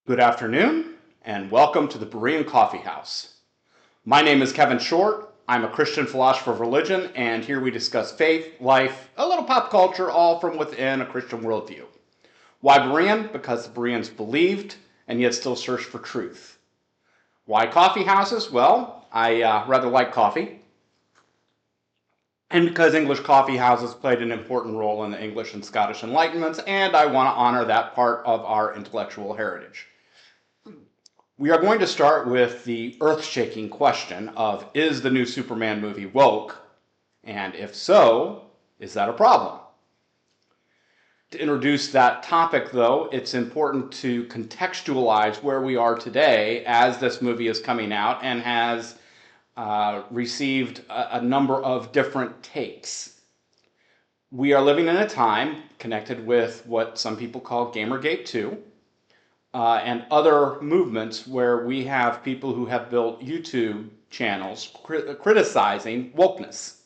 Good afternoon, and welcome to the Berean Coffeehouse. My name is Kevin Short. I'm a Christian philosopher of religion, and here we discuss faith, life, a little pop culture, all from within a Christian worldview. Why Berean? Because the Bereans believed and yet still searched for truth. Why coffee houses? Well, I rather like coffee, and because English coffee houses played an important role in the English and Scottish Enlightenments, and I want to honor that part of our intellectual heritage. We are going to start with the earth-shaking question of, is the new Superman movie woke? And if so, is that a problem? To introduce that topic, though, it's important to contextualize where we are today as this movie is coming out and has received a number of different takes. We are living in a time connected with what some people call Gamergate 2, and other movements where we have people who have built YouTube channels criticizing wokeness.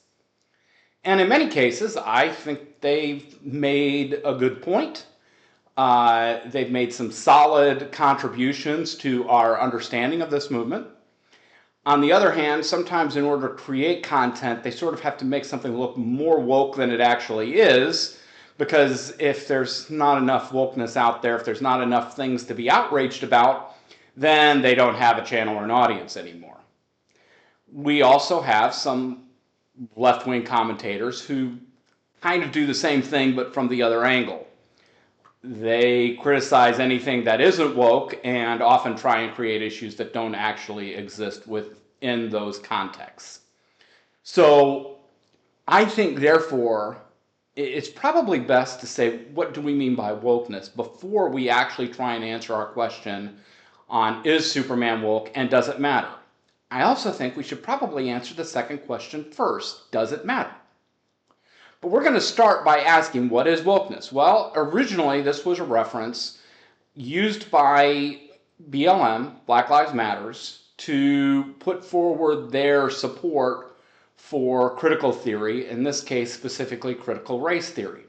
And in many cases, I think they've made a good point. They've made some solid contributions to our understanding of this movement. On the other hand, sometimes in order to create content, they sort of have to make something look more woke than it actually is, because if there's not enough wokeness out there, if there's not enough things to be outraged about, then they don't have a channel or an audience anymore. We also have some left-wing commentators who kind of do the same thing but from the other angle. They criticize anything that isn't woke and often try and create issues that don't actually exist within those contexts. So I think, therefore, it's probably best to say, what do we mean by wokeness before we actually try and answer our question on, is Superman woke and does it matter? I also think we should probably answer the second question first, does it matter? But we're going to start by asking, what is wokeness? Well, originally this was a reference used by BLM, Black Lives Matters, to put forward their support for critical theory, in this case specifically critical race theory.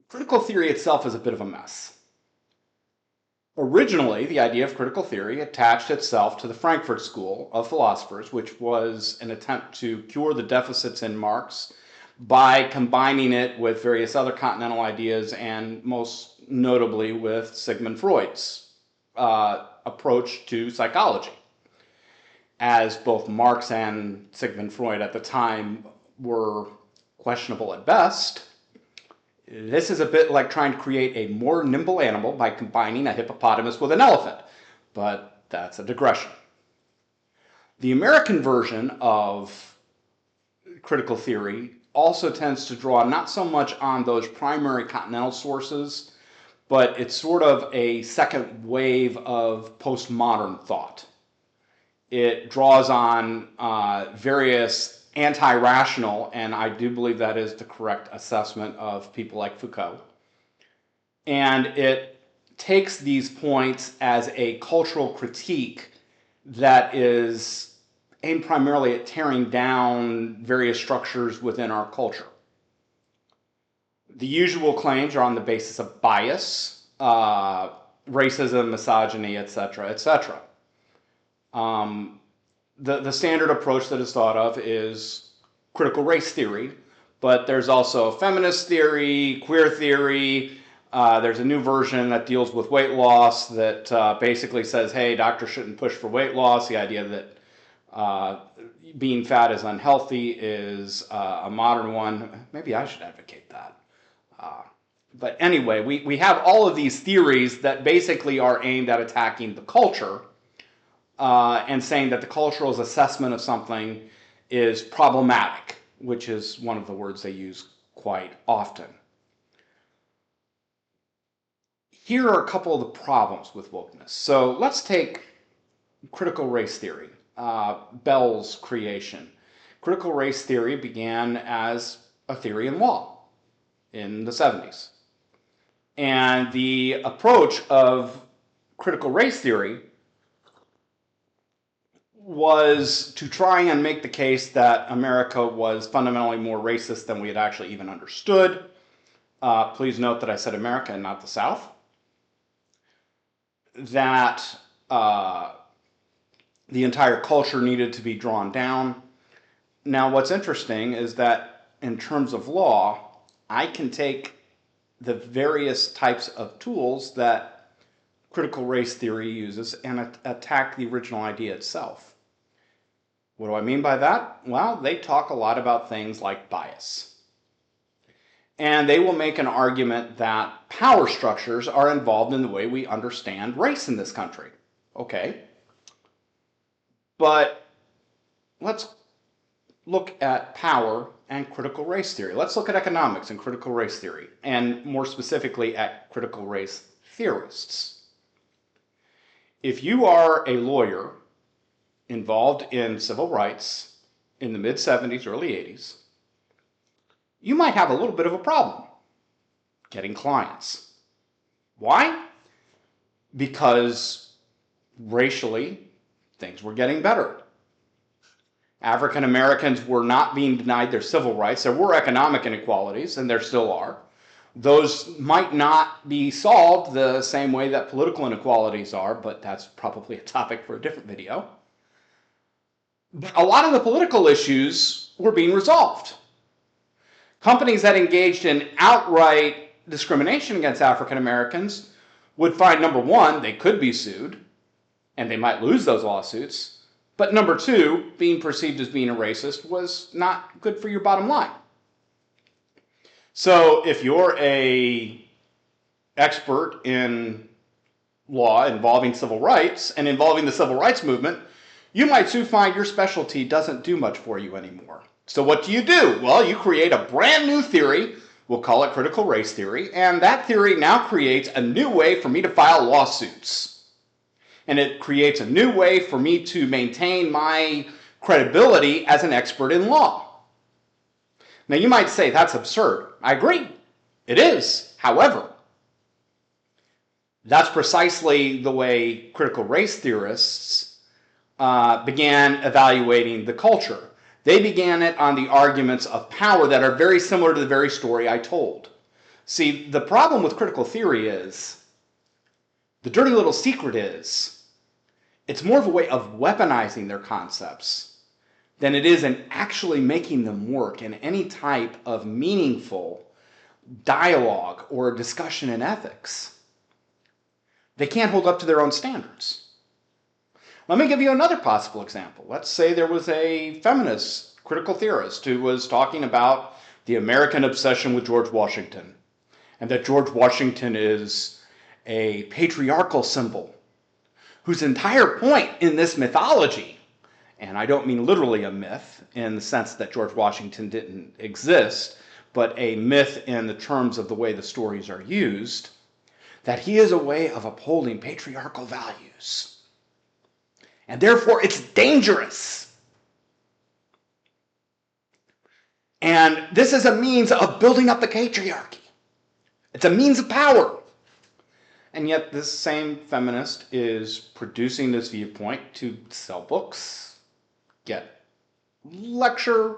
Critical theory itself is a bit of a mess. Originally, the idea of critical theory attached itself to the Frankfurt School of Philosophers, which was an attempt to cure the deficits in Marx by combining it with various other continental ideas, and most notably with Sigmund Freud's approach to psychology. As both Marx and Sigmund Freud at the time were questionable at best, this is a bit like trying to create a more nimble animal by combining a hippopotamus with an elephant, but that's a digression. The American version of critical theory also tends to draw not so much on those primary continental sources, but it's sort of a second wave of postmodern thought. It draws on various anti-rational, and I do believe that is the correct assessment of people like Foucault. And it takes these points as a cultural critique that is aimed primarily at tearing down various structures within our culture. The usual claims are on the basis of bias, racism, misogyny, etc., etc. The standard approach that is thought of is critical race theory, but there's also feminist theory, queer theory. There's a new version that deals with weight loss that basically says, hey, doctors shouldn't push for weight loss. The idea that being fat is unhealthy is a modern one. Maybe I should advocate that. But anyway, we have all of these theories that basically are aimed at attacking the culture, and saying that the cultural assessment of something is problematic, which is one of the words they use quite often. Here are a couple of the problems with wokeness. So let's take critical race theory, Bell's creation. Critical race theory began as a theory in law in the 70s. And the approach of critical race theory was to try and make the case that America was fundamentally more racist than we had actually even understood. Please note that I said America and not the South. that the entire culture needed to be drawn down. Now, what's interesting is that in terms of law, I can take the various types of tools that critical race theory uses and attack the original idea itself. What do I mean by that? Well, they talk a lot about things like bias. And they will make an argument that power structures are involved in the way we understand race in this country. Okay. But let's look at power and critical race theory. Let's look at economics and critical race theory, and more specifically at critical race theorists. If you are a lawyer involved in civil rights in the mid-70s, early 80s, you might have a little bit of a problem getting clients. Why? Because racially, things were getting better. African Americans were not being denied their civil rights. There were economic inequalities, and there still are. Those might not be solved the same way that political inequalities are, but that's probably a topic for a different video. But a lot of the political issues were being resolved. Companies that engaged in outright discrimination against African Americans would find, number one, they could be sued, and they might lose those lawsuits. But number two, being perceived as being a racist was not good for your bottom line. So if you're an expert in law involving civil rights and involving the civil rights movement, you might soon find your specialty doesn't do much for you anymore. So what do? Well, you create a brand new theory. We'll call it critical race theory. And that theory now creates a new way for me to file lawsuits. And it creates a new way for me to maintain my credibility as an expert in law. Now, you might say that's absurd. I agree. It is. However, that's precisely the way critical race theorists began evaluating the culture. They began it on the arguments of power that are very similar to the very story I told. See, the problem with critical theory is, the dirty little secret is, it's more of a way of weaponizing their concepts than it is in actually making them work in any type of meaningful dialogue or discussion in ethics. They can't hold up to their own standards. Let me give you another possible example. Let's say there was a feminist critical theorist who was talking about the American obsession with George Washington, and that George Washington is a patriarchal symbol whose entire point in this mythology, and I don't mean literally a myth in the sense that George Washington didn't exist, but a myth in the terms of the way the stories are used, that he is a way of upholding patriarchal values. And therefore, it's dangerous. And this is a means of building up the patriarchy. It's a means of power. And yet this same feminist is producing this viewpoint to sell books, get lecture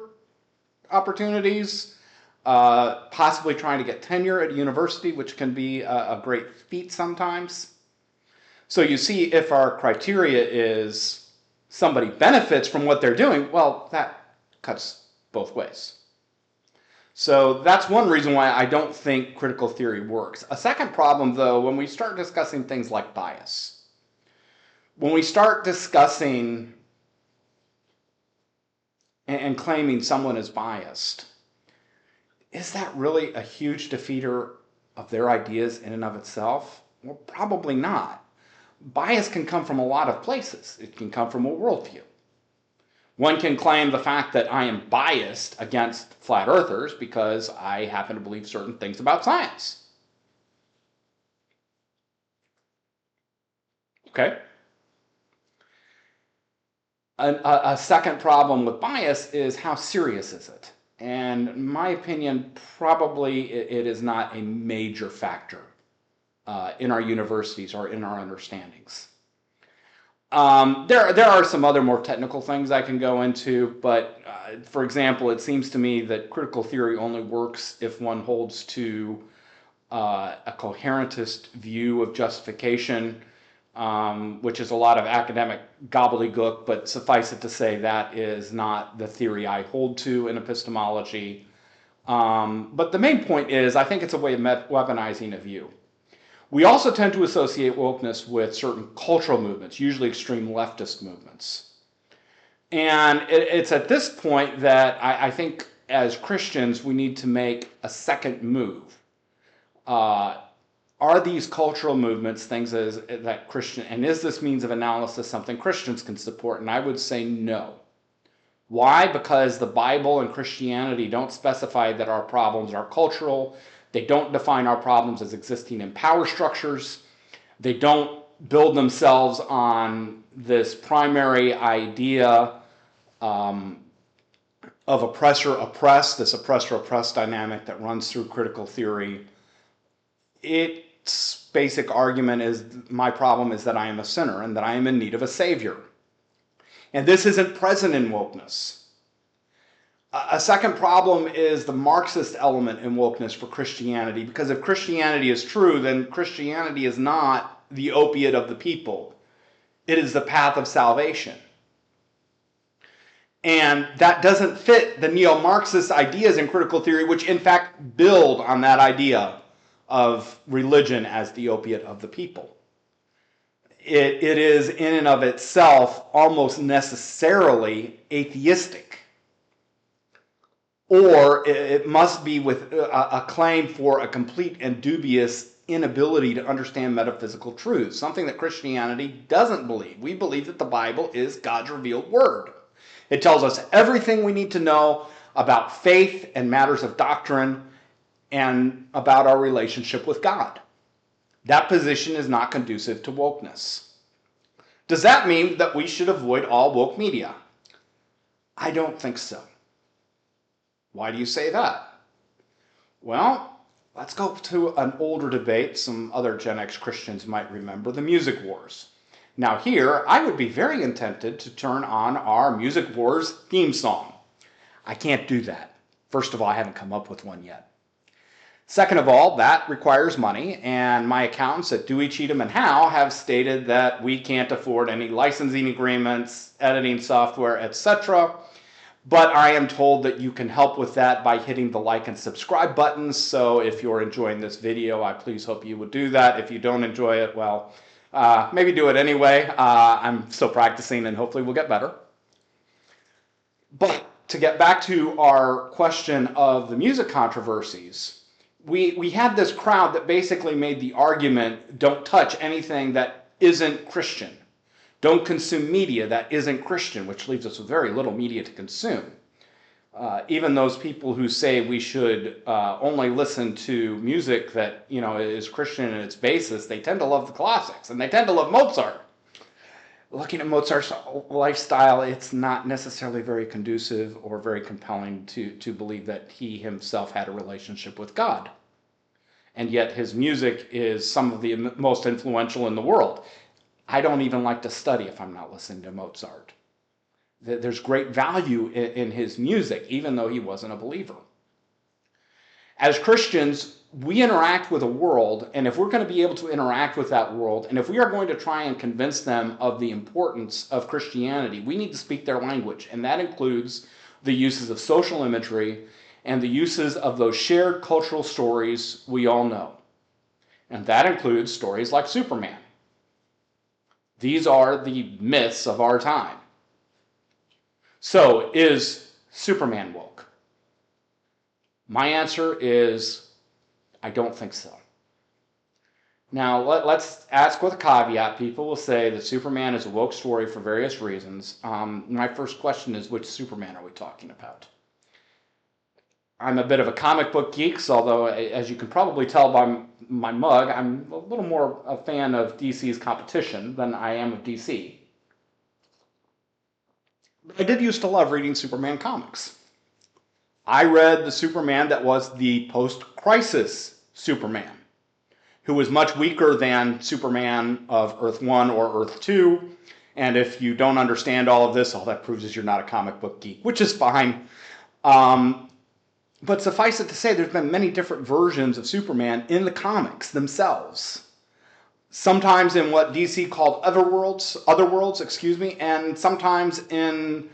opportunities, possibly trying to get tenure at a university, which can be a great feat sometimes. So you see, if our criteria is somebody benefits from what they're doing, well, that cuts both ways. So that's one reason why I don't think critical theory works. A second problem, though, when we start discussing things like bias, when we start discussing and claiming someone is biased, is that really a huge defeater of their ideas in and of itself? Well, probably not. Bias can come from a lot of places. It can come from a worldview. One can claim the fact that I am biased against flat earthers because I happen to believe certain things about science. Okay? A second problem with bias is how serious is it? And in my opinion, probably it is not a major factor in our universities or in our understandings. There are some other more technical things I can go into, but for example, it seems to me that critical theory only works if one holds to a coherentist view of justification which is a lot of academic gobbledygook, but suffice it to say that is not the theory I hold to in epistemology. But the main point is, I think it's a way of weaponizing a view. We also tend to associate wokeness with certain cultural movements, usually extreme leftist movements. And it's at this point that I think as Christians, we need to make a second move. Are these cultural movements things that Christian, and is this means of analysis something Christians can support? And I would say no. Why? Because the Bible and Christianity don't specify that our problems are cultural. They don't define our problems as existing in power structures. They don't build themselves on this primary idea of oppressor-oppressed, this oppressor-oppressed dynamic that runs through critical theory. Its basic argument is, my problem is that I am a sinner and that I am in need of a savior. And this isn't present in wokeness. A second problem is the Marxist element in wokeness for Christianity, because if Christianity is true, then Christianity is not the opiate of the people. It is the path of salvation. And that doesn't fit the neo-Marxist ideas in critical theory, which in fact build on that idea of religion as the opiate of the people. It is in and of itself almost necessarily atheistic. Or it must be with a claim for a complete and dubious inability to understand metaphysical truths, something that Christianity doesn't believe. We believe that the Bible is God's revealed word. It tells us everything we need to know about faith and matters of doctrine and about our relationship with God. That position is not conducive to wokeness. Does that mean that we should avoid all woke media? I don't think so. Why do you say that? Well, let's go to an older debate some other Gen X Christians might remember, the music wars. Now here, I would be very tempted to turn on our Music Wars theme song. I can't do that. First of all, I haven't come up with one yet. Second of all, that requires money, and my accountants at Dewey, Cheatham, and Howe have stated that we can't afford any licensing agreements, editing software, etc. But I am told that you can help with that by hitting the like and subscribe buttons. So if you're enjoying this video, I please hope you would do that. If you don't enjoy it, well, maybe do it anyway. I'm still practicing and hopefully we'll get better. But to get back to our question of the music controversies, we had this crowd that basically made the argument, don't touch anything that isn't Christian. Don't consume media that isn't Christian, which leaves us with very little media to consume. Even those people who say we should only listen to music that is Christian in its basis, they tend to love the classics, and they tend to love Mozart. Looking at Mozart's lifestyle, it's not necessarily very conducive or very compelling to believe that he himself had a relationship with God. And yet his music is some of the most influential in the world. I don't even like to study if I'm not listening to Mozart. There's great value in his music, even though he wasn't a believer. As Christians, we interact with a world, and if we're going to be able to interact with that world, and if we are going to try and convince them of the importance of Christianity, we need to speak their language, and that includes the uses of social imagery and the uses of those shared cultural stories we all know. And that includes stories like Superman. These are the myths of our time. So, is Superman woke? My answer is, I don't think so. Now, let's ask with a caveat. People will say that Superman is a woke story for various reasons. My first question is, which Superman are we talking about? I'm a bit of a comic book geek, so although, as you can probably tell by my mug, I'm a little more a fan of DC's competition than I am of DC. But I did used to love reading Superman comics. I read the Superman that was the post-crisis Superman, who was much weaker than Superman of Earth 1 or Earth 2. And if you don't understand all of this, all that proves is you're not a comic book geek, which is fine. But suffice it to say, there's been many different versions of Superman in the comics themselves. sometimes in what DC called other worlds, excuse me, and sometimes in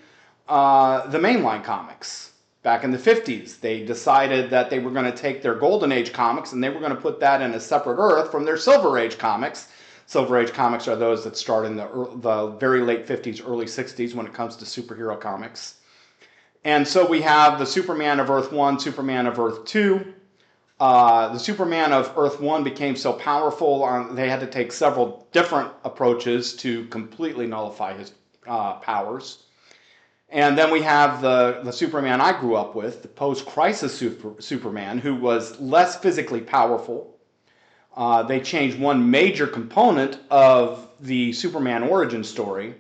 the mainline comics. Back in the 50s, they decided that they were going to take their Golden Age comics and they were going to put that in a separate Earth from their Silver Age comics. Silver Age comics are those that start in the very late 50s, early 60s when it comes to superhero comics. And so we have the Superman of Earth 1, Superman of Earth 2. The Superman of Earth 1 became so powerful, they had to take several different approaches to completely nullify his powers. And then we have the Superman I grew up with, the post-crisis Superman, who was less physically powerful. They changed one major component of the Superman origin story.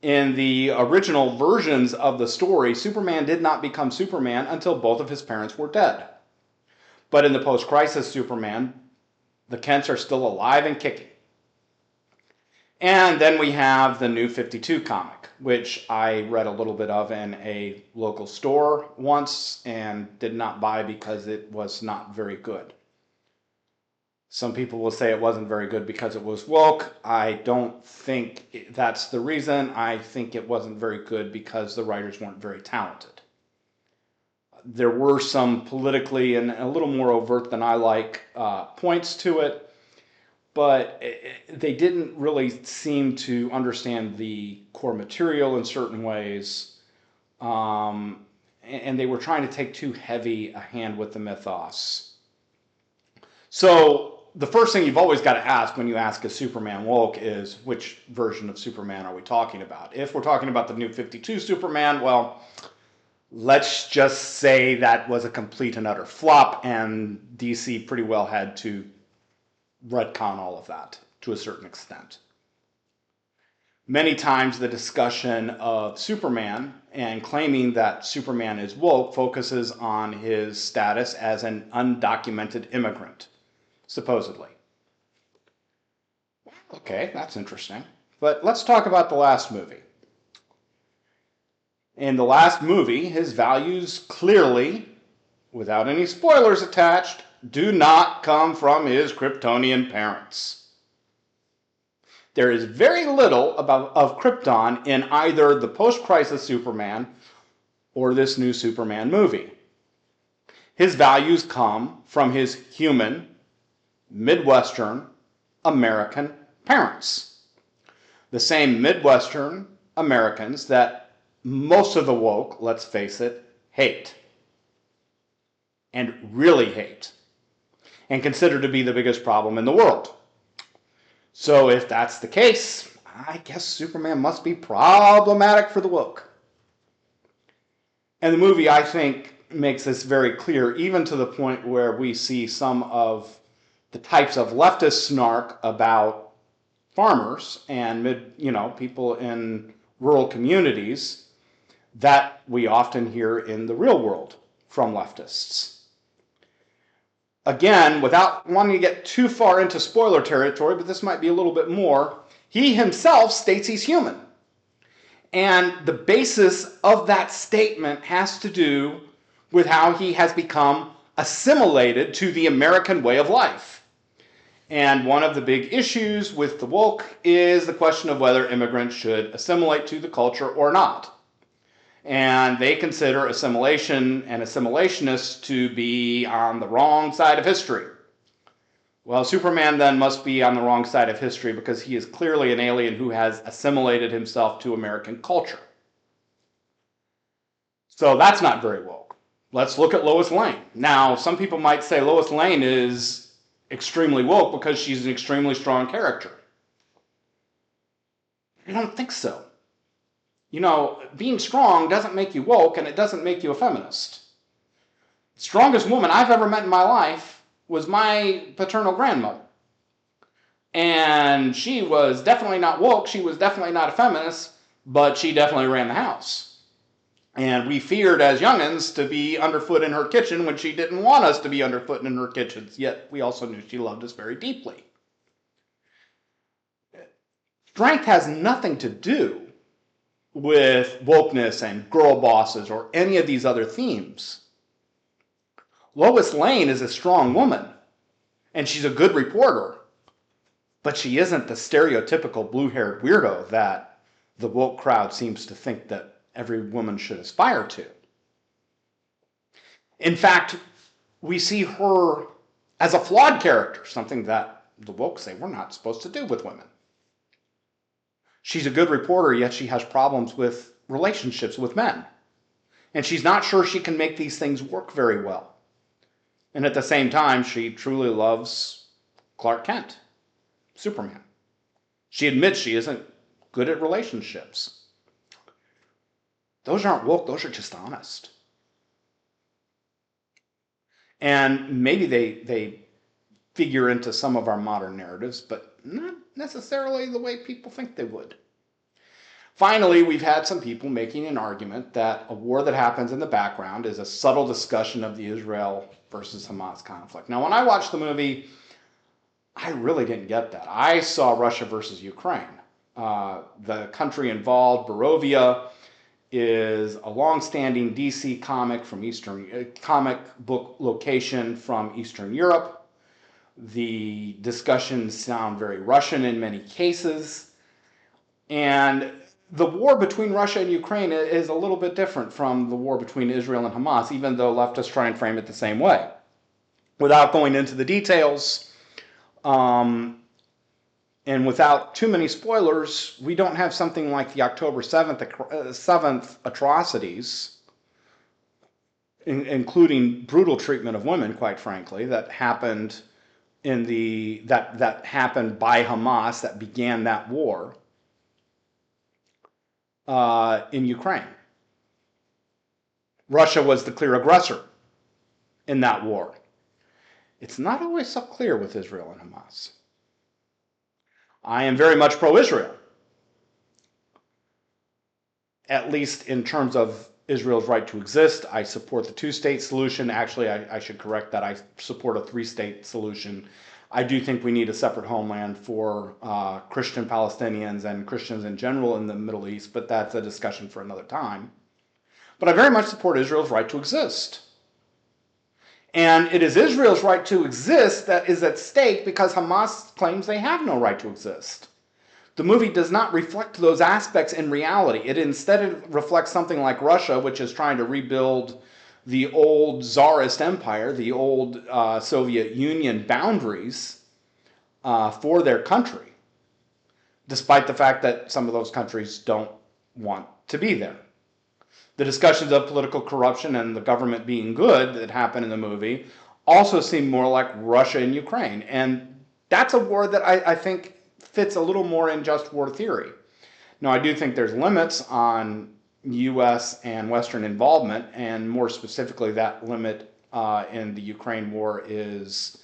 In the original versions of the story, Superman did not become Superman until both of his parents were dead. But in the post-crisis Superman, the Kents are still alive and kicking. And then we have the New 52 comic, which I read a little bit of in a local store once and did not buy because it was not very good. Some people will say it wasn't very good because it was woke. I don't think that's the reason. I think it wasn't very good because the writers weren't very talented. There were some politically and a little more overt than I like points to it, but they didn't really seem to understand the core material in certain ways, and they were trying to take too heavy a hand with the mythos. So the first thing you've always got to ask when you ask a Superman woke is, which version of Superman are we talking about? If we're talking about the New 52 Superman, well, let's just say that was a complete and utter flop, and DC pretty well had to retcon all of that to a certain extent. Many times the discussion of Superman and claiming that Superman is woke focuses on his status as an undocumented immigrant, supposedly. Okay, that's interesting. But let's talk about the last movie. In the last movie, his values clearly, without any spoilers attached, do not come from his Kryptonian parents. There is very little of Krypton in either the post-crisis Superman or this new Superman movie. His values come from his human, Midwestern, American parents. The same Midwestern Americans that most of the woke, let's face it, hate. And really hate. And consider to be the biggest problem in the world. So if that's the case, I guess Superman must be problematic for the woke. And the movie, I think, makes this very clear, even to the point where we see some of the types of leftist snark about farmers and people in rural communities that we often hear in the real world from leftists. Again, without wanting to get too far into spoiler territory, but this might be a little bit more, he himself states he's human. And the basis of that statement has to do with how he has become assimilated to the American way of life. And one of the big issues with the woke is the question of whether immigrants should assimilate to the culture or not. And they consider assimilation and assimilationists to be on the wrong side of history. Well, Superman then must be on the wrong side of history because he is clearly an alien who has assimilated himself to American culture. So that's not very woke. Let's look at Lois Lane. Now, some people might say Lois Lane is extremely woke because she's an extremely strong character. I don't think so. Being strong doesn't make you woke, and it doesn't make you a feminist. The strongest woman I've ever met in my life was my paternal grandmother. And she was definitely not woke, she was definitely not a feminist, but she definitely ran the house. And we feared as youngins to be underfoot in her kitchen when she didn't want us to be underfoot in her kitchen, yet we also knew she loved us very deeply. Strength has nothing to do with wokeness and girl bosses or any of these other themes. Lois Lane is a strong woman, and she's a good reporter, But she isn't the stereotypical blue-haired weirdo that the woke crowd seems to think that every woman should aspire to. In fact, we see her as a flawed character, something that the woke say we're not supposed to do with women. She's a good reporter, yet she has problems with relationships with men. And she's not sure she can make these things work very well. And at the same time, she truly loves Clark Kent, Superman. She admits she isn't good at relationships. Those aren't woke, those are just honest. And maybe they figure into some of our modern narratives, but not necessarily the way people think they would. Finally, we've had some people making an argument that a war that happens in the background is a subtle discussion of the Israel versus Hamas conflict. Now, when I watched the movie, I really didn't get that. I saw Russia versus Ukraine. The country involved, Barovia, is a long-standing DC comic book location from Eastern Europe. The discussions sound very Russian in many cases. And the war between Russia and Ukraine is a little bit different from the war between Israel and Hamas, even though leftists try and frame it the same way. Without going into the details, and without too many spoilers, we don't have something like the October 7th atrocities, including brutal treatment of women, quite frankly, that happened that happened by Hamas, that began that war in Ukraine. Russia was the clear aggressor in that war. It's not always so clear with Israel and Hamas. I am very much pro-Israel, at least in terms of Israel's right to exist. I support the two-state solution. Actually, I should correct that. I support a three-state solution. I do think we need a separate homeland for Christian Palestinians and Christians in general in the Middle East, but that's a discussion for another time. But I very much support Israel's right to exist. And it is Israel's right to exist that is at stake because Hamas claims they have no right to exist. The movie does not reflect those aspects in reality. It instead reflects something like Russia, which is trying to rebuild the old Tsarist empire, the old Soviet Union boundaries for their country, despite the fact that some of those countries don't want to be there. The discussions of political corruption and the government being good that happen in the movie also seem more like Russia and Ukraine. And that's a war that I think fits a little more in just war theory. Now, I do think there's limits on U.S. and Western involvement, and more specifically, that limit in the Ukraine war is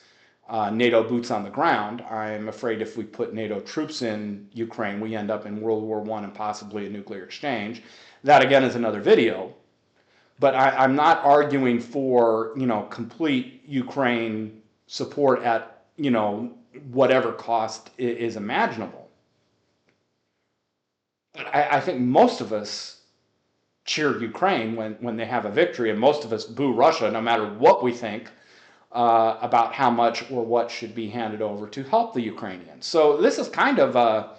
NATO boots on the ground. I'm afraid if we put NATO troops in Ukraine, we end up in World War I and possibly a nuclear exchange. That, again, is another video. But I'm not arguing for, complete Ukraine support at, whatever cost is imaginable. But I think most of us cheer Ukraine when they have a victory, and most of us boo Russia, no matter what we think about how much or what should be handed over to help the Ukrainians. So this is kind of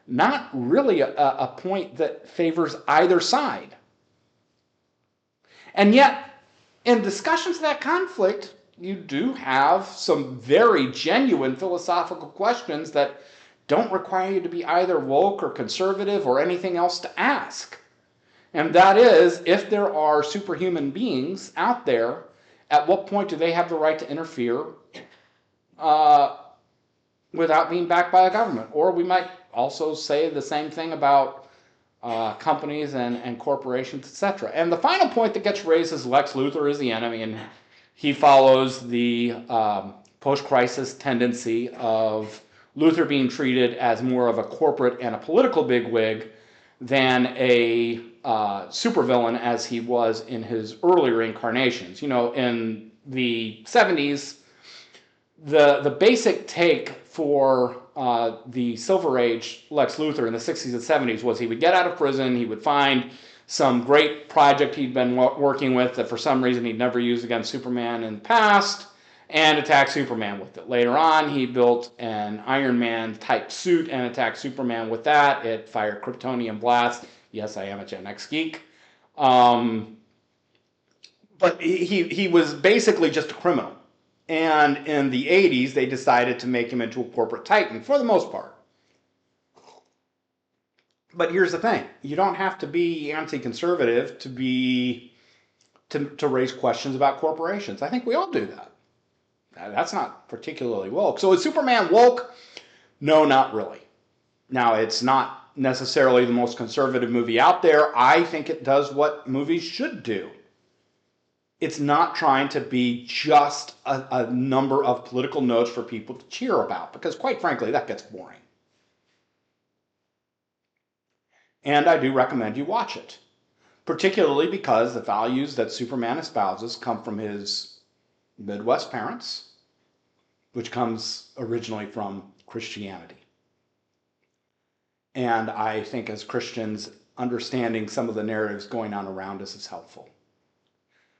not really a point that favors either side. And yet, in discussions of that conflict, you do have some very genuine philosophical questions that don't require you to be either woke or conservative or anything else to ask. And that is, if there are superhuman beings out there, at what point do they have the right to interfere without being backed by a government? Or we might also say the same thing about companies and corporations, etc. And the final point that gets raised is Lex Luthor is the enemy, and he follows the post-crisis tendency of Luthor being treated as more of a corporate and a political bigwig than a supervillain as he was in his earlier incarnations. In the 70s, the basic take for the Silver Age Lex Luthor in the 60s and 70s was he would get out of prison, he would find some great project he'd been working with that for some reason he'd never used against Superman in the past, and attack Superman with it. Later on, he built an Iron Man type suit and attacked Superman with that. It fired Kryptonian blast. Yes, I am a Gen X geek. But he was basically just a criminal. And in the 80s, they decided to make him into a corporate titan for the most part. But here's the thing. You don't have to be anti-conservative to raise questions about corporations. I think we all do that. That's not particularly woke. So is Superman woke? No, not really. Now, it's not necessarily the most conservative movie out there. I think it does what movies should do. It's not trying to be just a number of political notes for people to cheer about, because quite frankly, that gets boring. And I do recommend you watch it, particularly because the values that Superman espouses come from his Midwest parents, which comes originally from Christianity. And I think as Christians, understanding some of the narratives going on around us is helpful.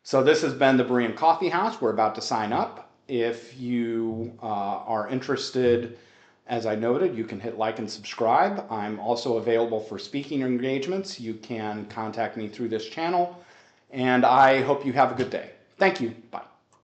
So this has been the Berean Coffeehouse. We're about to sign up. If you are interested, as I noted, you can hit like and subscribe. I'm also available for speaking engagements. You can contact me through this channel. And I hope you have a good day. Thank you. Bye.